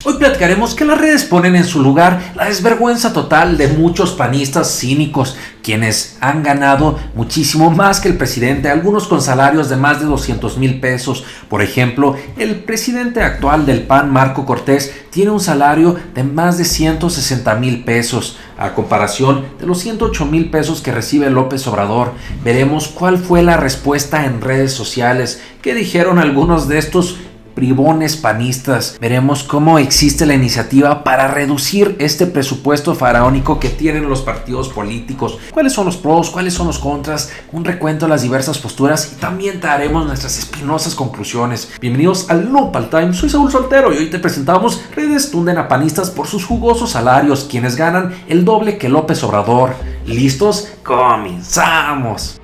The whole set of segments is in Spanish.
Hoy platicaremos que las redes ponen en su lugar la desvergüenza total de muchos panistas cínicos, quienes han ganado muchísimo más que el presidente, algunos con salarios de más de 200,000 pesos. Por ejemplo, el presidente actual del PAN, Marco Cortés, tiene un salario de más de 160,000 pesos, a comparación de los 108,000 pesos que recibe López Obrador. Veremos cuál fue la respuesta en redes sociales, qué dijeron algunos de estos bribones panistas. Veremos cómo existe la iniciativa para reducir este presupuesto faraónico que tienen los partidos políticos. Cuáles son los pros, cuáles son los contras, un recuento de las diversas posturas y también te haremos nuestras espinosas conclusiones. Bienvenidos al Nopal Time, soy Saúl Soltero y hoy te presentamos redes tunden a panistas por sus jugosos salarios, quienes ganan el doble que López Obrador. ¿Listos? ¡Comenzamos!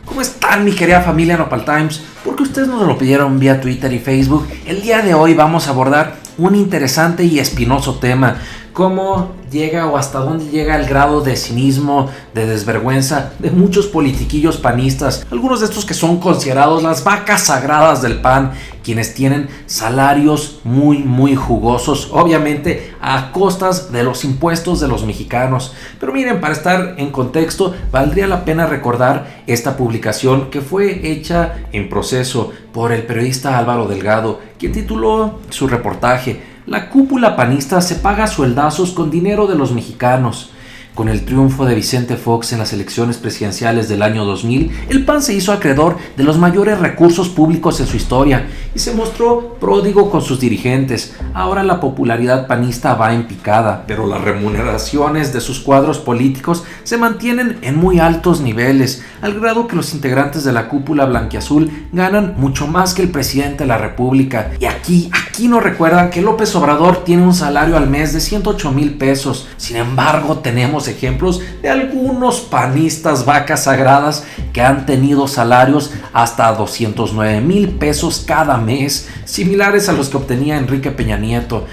¿Cómo están, mi querida familia Nopal Times? Porque ustedes nos lo pidieron vía Twitter y Facebook. El día de hoy vamos a abordar un interesante y espinoso tema. Cómo llega o hasta dónde llega el grado de cinismo, de desvergüenza de muchos politiquillos panistas. Algunos de estos que son considerados las vacas sagradas del PAN, quienes tienen salarios muy jugosos, obviamente a costas de los impuestos de los mexicanos. Pero miren, para estar en contexto, valdría la pena recordar esta publicación que fue hecha en proceso por el periodista Álvaro Delgado, quien tituló su reportaje "La cúpula panista se paga sueldazos con dinero de los mexicanos". Con el triunfo de Vicente Fox en las elecciones presidenciales del año 2000, el PAN se hizo acreedor de los mayores recursos públicos en su historia y se mostró pródigo con sus dirigentes. Ahora la popularidad panista va en picada, pero las remuneraciones de sus cuadros políticos se mantienen en muy altos niveles, al grado que los integrantes de la cúpula blanquiazul ganan mucho más que el presidente de la República. Y aquí nos recuerdan que López Obrador tiene un salario al mes de 108,000 pesos. Sin embargo, tenemos ejemplos de algunos panistas vacas sagradas que han tenido salarios hasta 209,000 pesos cada mes, similares a los que obtenía Enrique Peña Nieto.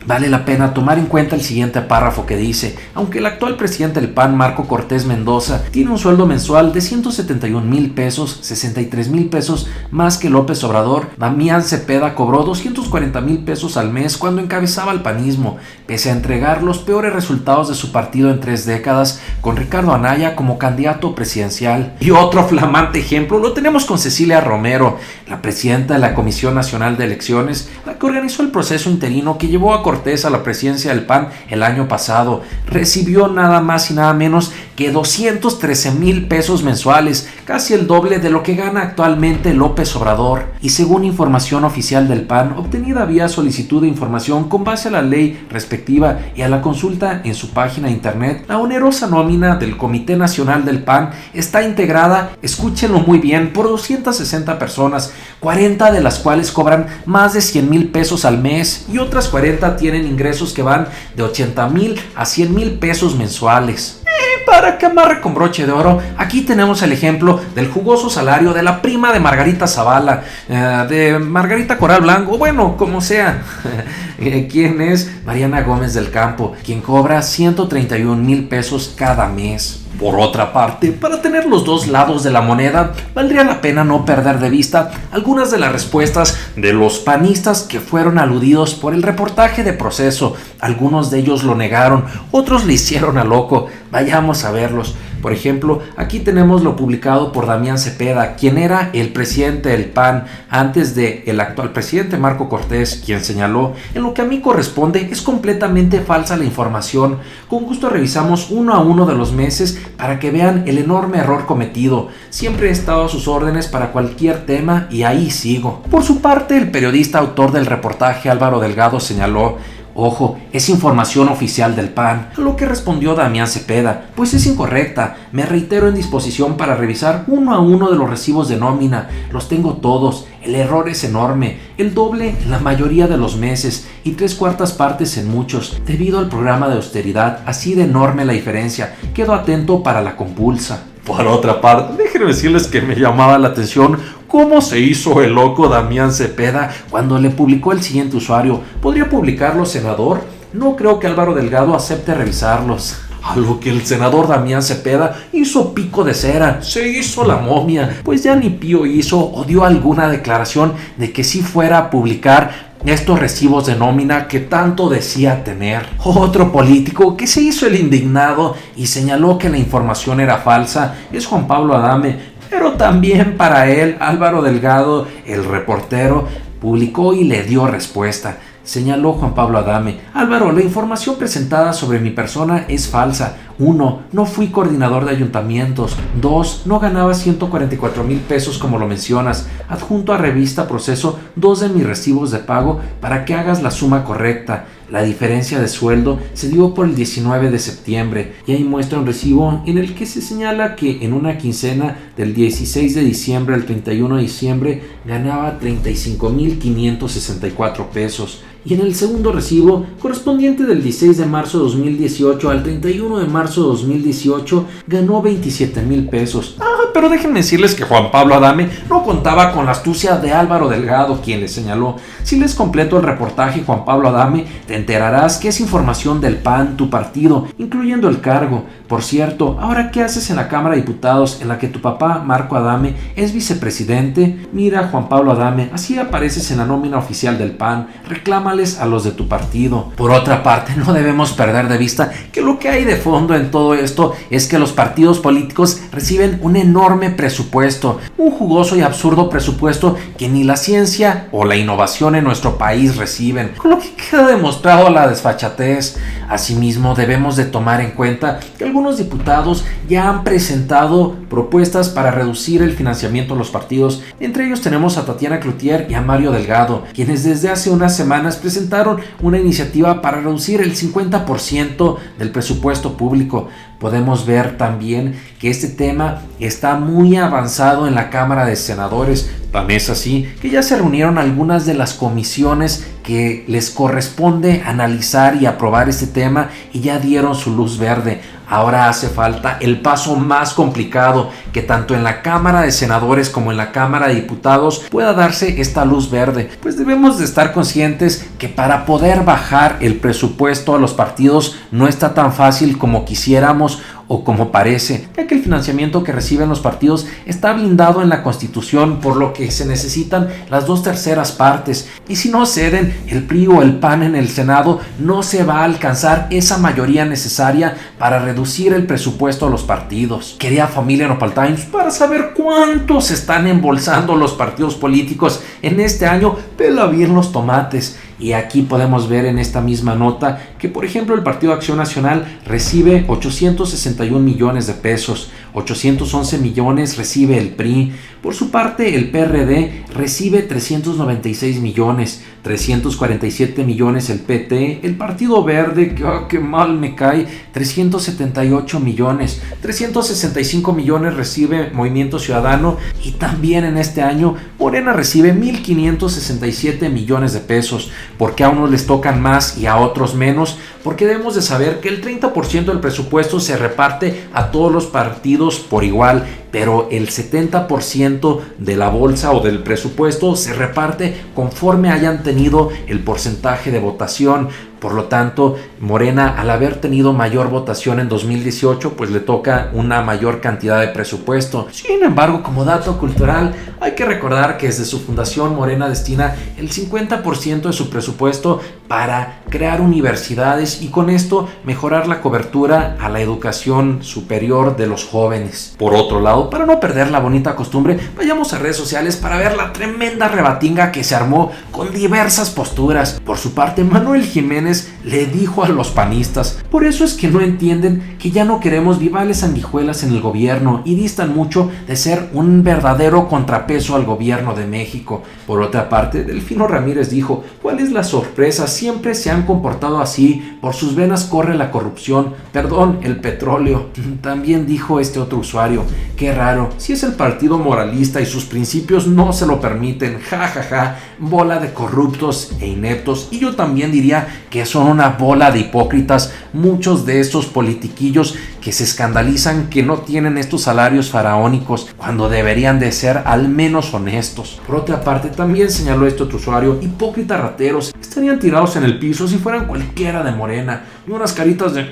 Vale la pena tomar en cuenta el siguiente párrafo que dice: aunque el actual presidente del PAN, Marco Cortés Mendoza, tiene un sueldo mensual de 171,000 pesos, 63,000 pesos más que López Obrador, Damián Cepeda cobró 240,000 pesos al mes cuando encabezaba el panismo, pese a entregar los peores resultados de su partido en 3 décadas, con Ricardo Anaya como candidato presidencial. Y otro flamante ejemplo lo tenemos con Cecilia Romero, la presidenta de la Comisión Nacional de Elecciones, la que organizó el proceso interino que llevó a Cortés a la presidencia del PAN el año pasado. Recibió nada más y nada menos que 213,000 pesos mensuales, casi el doble de lo que gana actualmente López Obrador. Y según información oficial del PAN, obtenida vía solicitud de información con base a la ley respectiva y a la consulta en su página de internet, la onerosa nómina del Comité Nacional del PAN está integrada, escúchenlo muy bien, por 260 personas, 40 de las cuales cobran más de 100,000 pesos al mes y otras 40 tienen ingresos que van de 80,000 a 100,000 pesos mensuales. Para que amarre con broche de oro, aquí tenemos el ejemplo del jugoso salario de la prima de Margarita Zavala, de Margarita Corral Blanco, bueno, como sea, quien es Mariana Gómez del Campo, quien cobra 131,000 pesos cada mes. Por otra parte, para tener los dos lados de la moneda, valdría la pena no perder de vista algunas de las respuestas de los panistas que fueron aludidos por el reportaje de proceso. Algunos de ellos lo negaron, otros le hicieron a loco. Vayamos a verlos. Por ejemplo, aquí tenemos lo publicado por Damián Cepeda, quien era el presidente del PAN antes de el actual presidente Marco Cortés, quien señaló: en lo que a mí corresponde es completamente falsa la información. Con gusto revisamos uno a uno de los meses para que vean el enorme error cometido. Siempre he estado a sus órdenes para cualquier tema y ahí sigo. Por su parte, el periodista autor del reportaje Álvaro Delgado señaló: ojo, es información oficial del PAN. A lo que respondió Damián Cepeda: pues es incorrecta. Me reitero en disposición para revisar uno a uno de los recibos de nómina. Los tengo todos. El error es enorme. El doble en la mayoría de los meses y 3/4 partes en muchos. Debido al programa de austeridad, así de enorme la diferencia. Quedo atento para la compulsa. Por otra parte, déjenme decirles que me llamaba la atención cómo se hizo el loco Damián Cepeda cuando le publicó el siguiente usuario: ¿podría publicarlo, senador? No creo que Álvaro Delgado acepte revisarlos. a lo que el senador Damián Cepeda hizo pico de cera, se hizo la momia, pues ya ni pío hizo o dio alguna declaración de que sí fuera a publicar estos recibos de nómina que tanto decía tener. Otro político que se hizo el indignado y señaló que la información era falsa es Juan Pablo Adame, pero también para él Álvaro Delgado, el reportero, publicó y le dio respuesta. Señaló Juan Pablo Adame: Álvaro, la información presentada sobre mi persona es falsa. 1. No fui coordinador de ayuntamientos. 2. No ganaba 144,000 pesos como lo mencionas. Adjunto a revista Proceso 2 de mis recibos de pago para que hagas la suma correcta. La diferencia de sueldo se dio por el 19 de septiembre y ahí muestra un recibo en el que se señala que en una quincena del 16 de diciembre al 31 de diciembre ganaba 35,564 pesos. Y en el segundo recibo, correspondiente del 16 de marzo de 2018 al 31 de marzo de 2018, ganó 27,000 pesos. Pero déjenme decirles que Juan Pablo Adame no contaba con la astucia de Álvaro Delgado, quien le señaló: si les completo el reportaje, Juan Pablo Adame, te enterarás que es información del PAN, tu partido, incluyendo el cargo. Por cierto, ¿ahora qué haces en la Cámara de Diputados en la que tu papá, Marco Adame, es vicepresidente? Mira, Juan Pablo Adame, así apareces en la nómina oficial del PAN, reclámales a los de tu partido. Por otra parte, no debemos perder de vista que lo que hay de fondo en todo esto es que los partidos políticos reciben un enorme presupuesto, un jugoso y absurdo presupuesto que ni la ciencia o la innovación en nuestro país reciben, con lo que queda demostrado la desfachatez. Asimismo, debemos de tomar en cuenta que algunos diputados ya han presentado propuestas para reducir el financiamiento de los partidos. Entre ellos tenemos a Tatiana Cloutier y a Mario Delgado, quienes desde hace unas semanas presentaron una iniciativa para reducir el 50% del presupuesto público. Podemos ver también que este tema está muy avanzado en la Cámara de Senadores. Tan es así que ya se reunieron algunas de las comisiones que les corresponde analizar y aprobar este tema y ya dieron su luz verde. Ahora hace falta el paso más complicado, que tanto en la Cámara de Senadores como en la Cámara de Diputados pueda darse esta luz verde. Pues debemos de estar conscientes que para poder bajar el presupuesto a los partidos no está tan fácil como quisiéramos o como parece, ya que el financiamiento que reciben los partidos está blindado en la Constitución, por lo que se necesitan las 2/3 partes, y si no ceden el PRI o el PAN en el Senado, no se va a alcanzar esa mayoría necesaria para reducir el presupuesto a los partidos. Querida familia Nopal Times, para saber cuánto se están embolsando los partidos políticos en este año, pela bien los tomates. Y aquí podemos ver en esta misma nota que, por ejemplo, el Partido Acción Nacional recibe 861 millones de pesos, 811 millones recibe el PRI. Por su parte, el PRD recibe 396 millones, 347 millones el PT, el Partido Verde, que mal me cae, 378 millones, 365 millones recibe Movimiento Ciudadano, y también en este año Morena recibe 1,567 millones de pesos. Porque a unos les tocan más y a otros menos, porque debemos de saber que el 30% del presupuesto se reparte a todos los partidos por igual, pero el 70% de la bolsa o del presupuesto se reparte conforme hayan tenido el porcentaje de votación. Por lo tanto, Morena, al haber tenido mayor votación en 2018, pues le toca una mayor cantidad de presupuesto. Sin embargo, como dato cultural, hay que recordar que desde su fundación Morena destina el 50% de su presupuesto para crear universidades y con esto mejorar la cobertura a la educación superior de los jóvenes. Por otro lado, para no perder la bonita costumbre, vayamos a redes sociales para ver la tremenda rebatinga que se armó con diversas posturas. Por su parte, Manuel Jiménez le dijo a los panistas: por eso es que no entienden que ya no queremos vivales sanguijuelas en el gobierno, y distan mucho de ser un verdadero contrapeso al gobierno de México. Por otra parte, Delfino Ramírez dijo: ¿cuál es la sorpresa? Siempre se han comportado así, por sus venas corre la corrupción, perdón, el petróleo. También dijo este otro usuario: qué raro, si es el partido moralista y sus principios no se lo permiten, jajaja, bola de corruptos e ineptos. Y yo también diría que son una bola de hipócritas muchos de estos politiquillos que se escandalizan que no tienen estos salarios faraónicos cuando deberían de ser al menos honestos. Por otra parte, también señaló este otro usuario: hipócritas rateros, estarían tirados en el piso si fueran cualquiera de Morena, y unas caritas de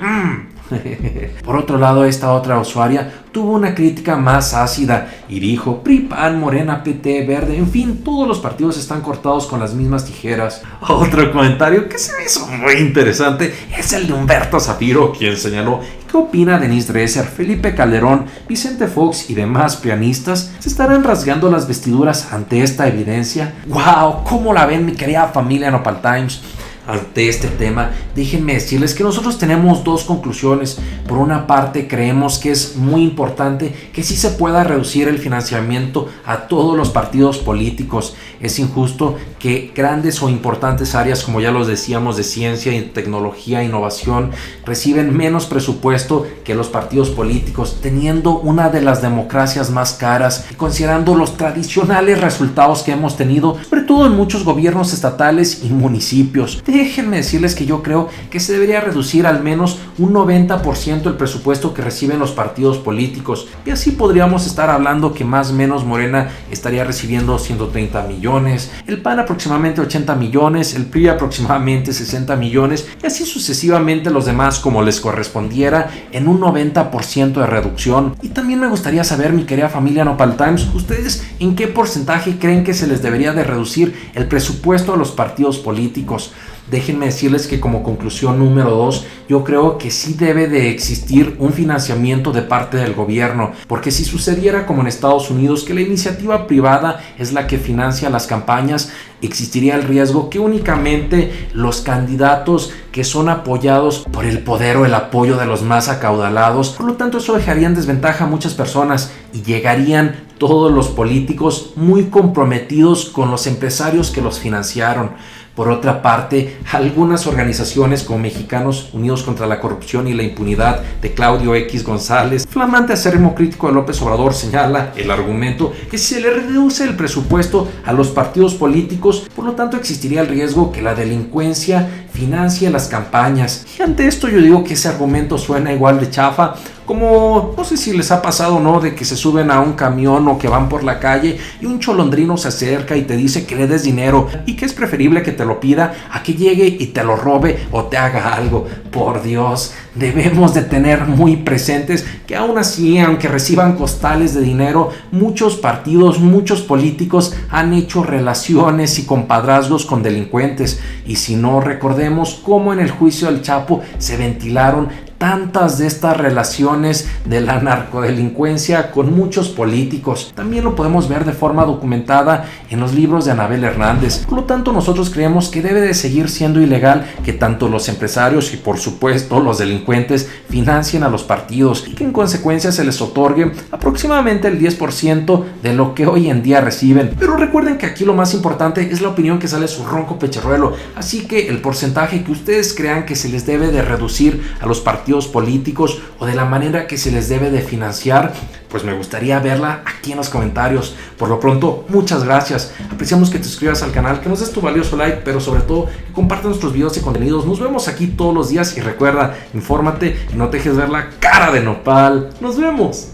Por otro lado, esta otra usuaria tuvo una crítica más ácida y dijo: PRI, PAN, Morena, PT, Verde, en fin, todos los partidos están cortados con las mismas tijeras. Otro comentario que se me hizo muy interesante es el de Humberto Zafiro, quien señaló: ¿qué opina Denise Dresser, Felipe Calderón, Vicente Fox y demás pianistas? ¿Se estarán rasgando las vestiduras ante esta evidencia? ¡Wow! ¿Cómo la ven, mi querida familia Nopal Times? Ante este tema, déjenme decirles que nosotros tenemos dos conclusiones. Por una parte, creemos que es muy importante que sí se pueda reducir el financiamiento a todos los partidos políticos. Es injusto que grandes o importantes áreas, como ya los decíamos, de ciencia, tecnología, innovación, reciben menos presupuesto que los partidos políticos, teniendo una de las democracias más caras y considerando los tradicionales resultados que hemos tenido, sobre todo en muchos gobiernos estatales y municipios. Déjenme decirles que yo creo que se debería reducir al menos un 90% el presupuesto que reciben los partidos políticos, y así podríamos estar hablando que más o menos Morena estaría recibiendo 130 millones, el PAN aproximadamente 80 millones, el PRI aproximadamente 60 millones, y así sucesivamente los demás como les correspondiera, en un 90% de reducción. Y también me gustaría saber, mi querida familia Nopal Times, ¿ustedes en qué porcentaje creen que se les debería de reducir el presupuesto a los partidos políticos? Déjenme decirles que como conclusión número 2, yo creo que sí debe de existir un financiamiento de parte del gobierno, porque si sucediera como en Estados Unidos, que la iniciativa privada es la que financia las campañas, existiría el riesgo que únicamente los candidatos que son apoyados por el poder o el apoyo de los más acaudalados, por lo tanto eso dejaría en desventaja a muchas personas y llegarían todos los políticos muy comprometidos con los empresarios que los financiaron. Por otra parte, algunas organizaciones como Mexicanos Unidos contra la Corrupción y la Impunidad de Claudio X González, flamante acérrimo crítico de López Obrador, señala el argumento que si se le reduce el presupuesto a los partidos políticos, por lo tanto existiría el riesgo que la delincuencia financie las campañas. Y ante esto yo digo que ese argumento suena igual de chafa, como no sé si les ha pasado o no, de que se suben a un camión o que van por la calle y un cholondrino se acerca y te dice que le des dinero y que es preferible que te lo pida a que llegue y te lo robe o te haga algo. Por Dios, debemos de tener muy presentes que aún así, aunque reciban costales de dinero, muchos partidos, muchos políticos han hecho relaciones y compadrazgos con delincuentes. Y si no, recordemos cómo en el juicio del Chapo se ventilaron tantas de estas relaciones de la narcodelincuencia con muchos políticos. También lo podemos ver de forma documentada en los libros de Anabel Hernández. Por lo tanto, nosotros creemos que debe de seguir siendo ilegal que tanto los empresarios y por supuesto los delincuentes financien a los partidos y que en consecuencia se les otorgue aproximadamente el 10% de lo que hoy en día reciben. Pero recuerden que aquí lo más importante es la opinión que sale de su ronco pecherruelo, así que el porcentaje que ustedes crean que se les debe de reducir a los partidos políticos o de la manera que se les debe de financiar, pues me gustaría verla aquí en los comentarios. Por lo pronto, muchas gracias. Apreciamos que te suscribas al canal, que nos des tu valioso like, pero sobre todo que compartas nuestros videos y contenidos. Nos vemos aquí todos los días y recuerda, infórmate y no te dejes ver la cara de nopal. ¡Nos vemos!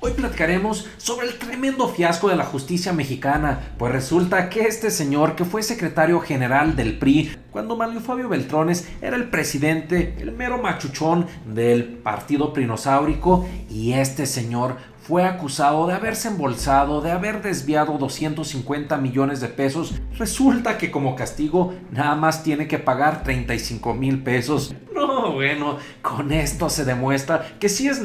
Hoy platicaremos sobre el tremendo fiasco de la justicia mexicana, pues resulta que este señor, que fue secretario general del PRI cuando Manlio Fabio Beltrones era el presidente, el mero machuchón del partido prinosáurico, y este señor fue acusado de haberse embolsado, de haber desviado 250 millones de pesos. Resulta que como castigo nada más tiene que pagar 35,000 pesos. No, bueno, con esto se demuestra que sí es